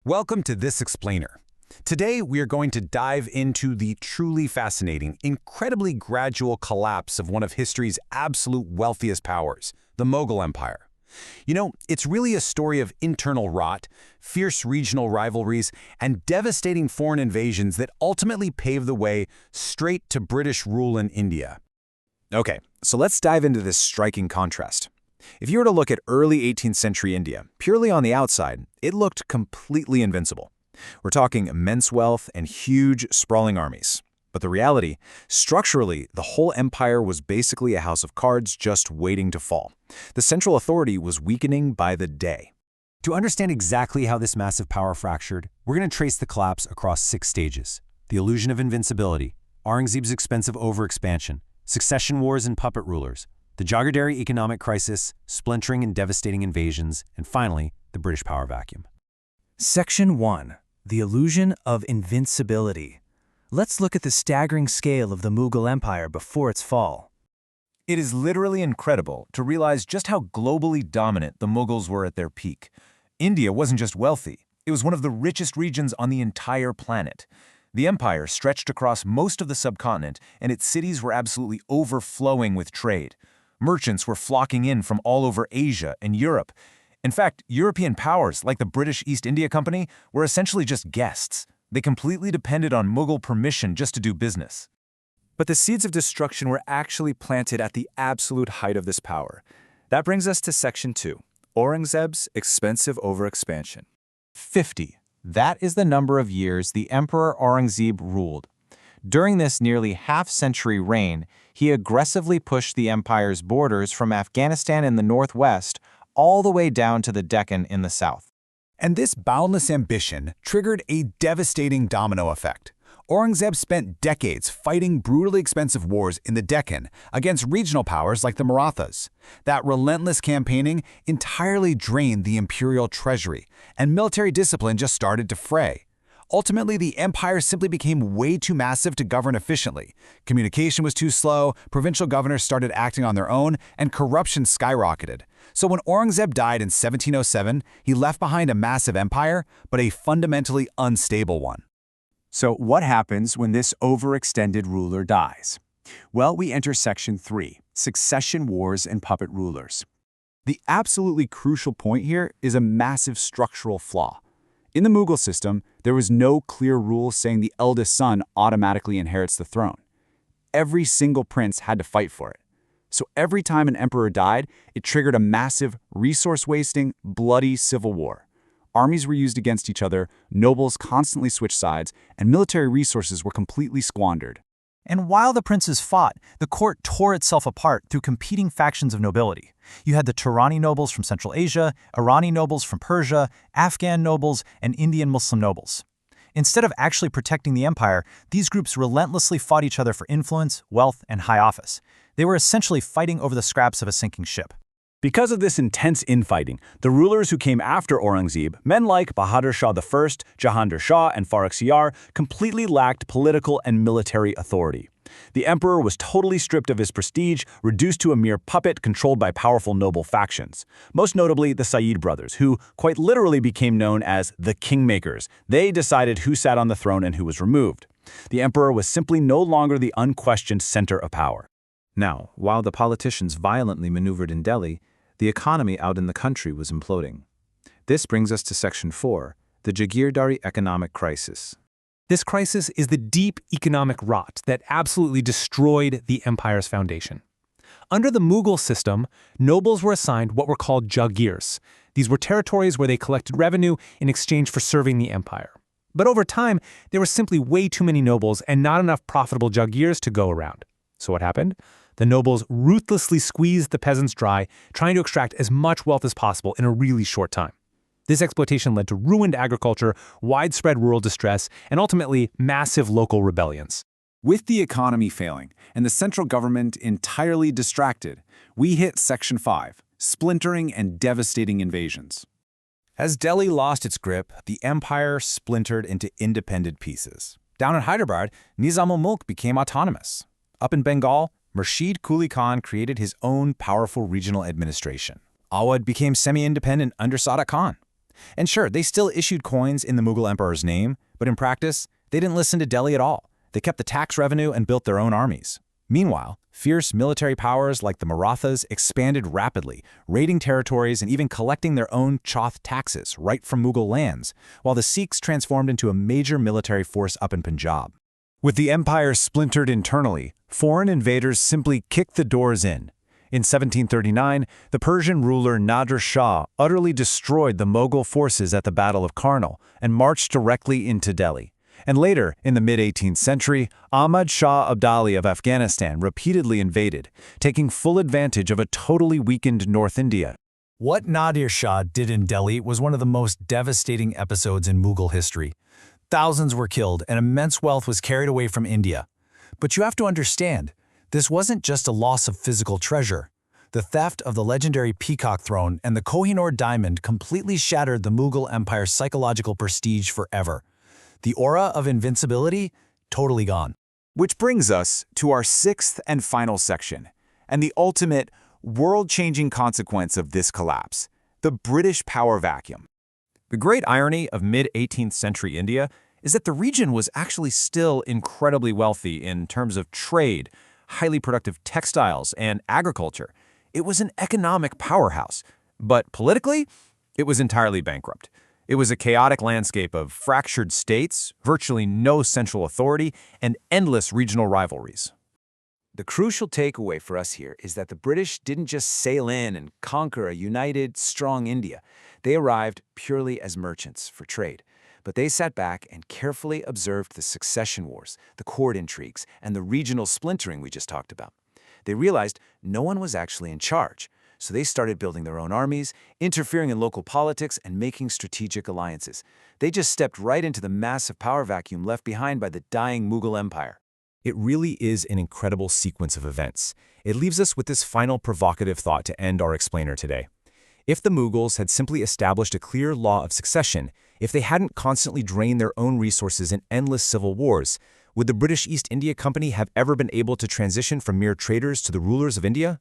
Welcome to This Explainer. Today, we are going to dive into the truly fascinating, incredibly gradual collapse of one of history's absolute wealthiest powers, the Mughal Empire. You know, it's really a story of internal rot, fierce regional rivalries, and devastating foreign invasions that ultimately paved the way straight to British rule in India. Okay, so let's dive into this striking contrast. If you were to look at early 18th century India, purely on the outside, it looked completely invincible. We're talking immense wealth and huge, sprawling armies. But the reality, structurally, the whole empire was basically a house of cards just waiting to fall. The central authority was weakening by the day. To understand exactly how this massive power fractured, we're going to trace the collapse across 6 stages. The illusion of invincibility, Aurangzeb's expensive overexpansion, succession wars and puppet rulers, the Jagirdari economic crisis, splintering and devastating invasions, and finally, the British power vacuum. Section 1. The Illusion of Invincibility. Let's look at the staggering scale of the Mughal Empire before its fall. It is literally incredible to realize just how globally dominant the Mughals were at their peak. India wasn't just wealthy, it was one of the richest regions on the entire planet. The empire stretched across most of the subcontinent, and its cities were absolutely overflowing with trade. Merchants were flocking in from all over Asia and Europe. In fact, European powers like the British East India Company were essentially just guests. They completely depended on Mughal permission just to do business. But the seeds of destruction were actually planted at the absolute height of this power. That brings us to Section 2, Aurangzeb's expensive overexpansion. 50. That is the number of years the Emperor Aurangzeb ruled. During this nearly half-century reign, he aggressively pushed the empire's borders from Afghanistan in the northwest all the way down to the Deccan in the south. And this boundless ambition triggered a devastating domino effect. Aurangzeb spent decades fighting brutally expensive wars in the Deccan against regional powers like the Marathas. That relentless campaigning entirely drained the imperial treasury, and military discipline just started to fray. Ultimately, the empire simply became way too massive to govern efficiently. Communication was too slow, provincial governors started acting on their own, and corruption skyrocketed. So when Aurangzeb died in 1707, he left behind a massive empire, but a fundamentally unstable one. So what happens when this overextended ruler dies? Well, we enter Section 3, Succession Wars and Puppet Rulers. The absolutely crucial point here is a massive structural flaw. In the Mughal system, there was no clear rule saying the eldest son automatically inherits the throne. Every single prince had to fight for it. So every time an emperor died, it triggered a massive, resource-wasting, bloody civil war. Armies were used against each other, nobles constantly switched sides, and military resources were completely squandered. And while the princes fought, the court tore itself apart through competing factions of nobility. You had the Turani nobles from Central Asia, Irani nobles from Persia, Afghan nobles, and Indian Muslim nobles. Instead of actually protecting the empire, these groups relentlessly fought each other for influence, wealth, and high office. They were essentially fighting over the scraps of a sinking ship. Because of this intense infighting, the rulers who came after Aurangzeb, men like Nadir Shah I, Jagirdari Shah, and Farrukhsiyar, completely lacked political and military authority. The emperor was totally stripped of his prestige, reduced to a mere puppet controlled by powerful noble factions. Most notably, the Sayyid brothers, who quite literally became known as the kingmakers. They decided who sat on the throne and who was removed. The emperor was simply no longer the unquestioned center of power. Now, while the politicians violently maneuvered in Delhi, the economy out in the country was imploding. This brings us to Section 4, the Jagirdari economic crisis. This crisis is the deep economic rot that absolutely destroyed the empire's foundation. Under the Mughal system, nobles were assigned what were called jagirs. These were territories where they collected revenue in exchange for serving the empire. But over time, there were simply way too many nobles and not enough profitable jagirs to go around. So what happened? The nobles ruthlessly squeezed the peasants dry, trying to extract as much wealth as possible in a really short time. This exploitation led to ruined agriculture, widespread rural distress, and ultimately massive local rebellions. With the economy failing and the central government entirely distracted, we hit Section 5, splintering and devastating invasions. As Delhi lost its grip, the empire splintered into independent pieces. Down in Hyderabad, Nizam-ul-Mulk became autonomous. Up in Bengal, Murshid Quli Khan created his own powerful regional administration. Awadh became semi-independent under Sada Khan. And sure, they still issued coins in the Mughal Emperor's name, but in practice, they didn't listen to Delhi at all. They kept the tax revenue and built their own armies. Meanwhile, fierce military powers like the Marathas expanded rapidly, raiding territories and even collecting their own chauth taxes right from Mughal lands, while the Sikhs transformed into a major military force up in Punjab. With the empire splintered internally, foreign invaders simply kicked the doors in. In 1739, the Persian ruler Nadir Shah utterly destroyed the Mughal forces at the Battle of Karnal and marched directly into Delhi. And later, in the mid-18th century, Ahmad Shah Abdali of Afghanistan repeatedly invaded, taking full advantage of a totally weakened North India. What Nadir Shah did in Delhi was one of the most devastating episodes in Mughal history. Thousands were killed and immense wealth was carried away from India. But you have to understand, this wasn't just a loss of physical treasure. The theft of the legendary Peacock Throne and the Kohinoor Diamond completely shattered the Mughal Empire's psychological prestige forever. The aura of invincibility, totally gone. Which brings us to our sixth and final section, and the ultimate, world-changing consequence of this collapse, the British power vacuum. The great irony of mid-18th century India is that the region was actually still incredibly wealthy in terms of trade, highly productive textiles, and agriculture. It was an economic powerhouse, but politically, it was entirely bankrupt. It was a chaotic landscape of fractured states, virtually no central authority, and endless regional rivalries. The crucial takeaway for us here is that the British didn't just sail in and conquer a united, strong India. They arrived purely as merchants for trade. But they sat back and carefully observed the succession wars, the court intrigues, and the regional splintering we just talked about. They realized no one was actually in charge. So they started building their own armies, interfering in local politics, and making strategic alliances. They just stepped right into the massive power vacuum left behind by the dying Mughal Empire. It really is an incredible sequence of events. It leaves us with this final provocative thought to end our explainer today. If the Mughals had simply established a clear law of succession, if they hadn't constantly drained their own resources in endless civil wars, would the British East India Company have ever been able to transition from mere traders to the rulers of India?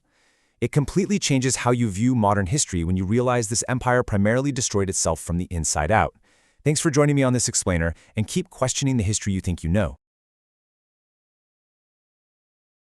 It completely changes how you view modern history when you realize this empire primarily destroyed itself from the inside out. Thanks for joining me on this explainer, and keep questioning the history you think you know.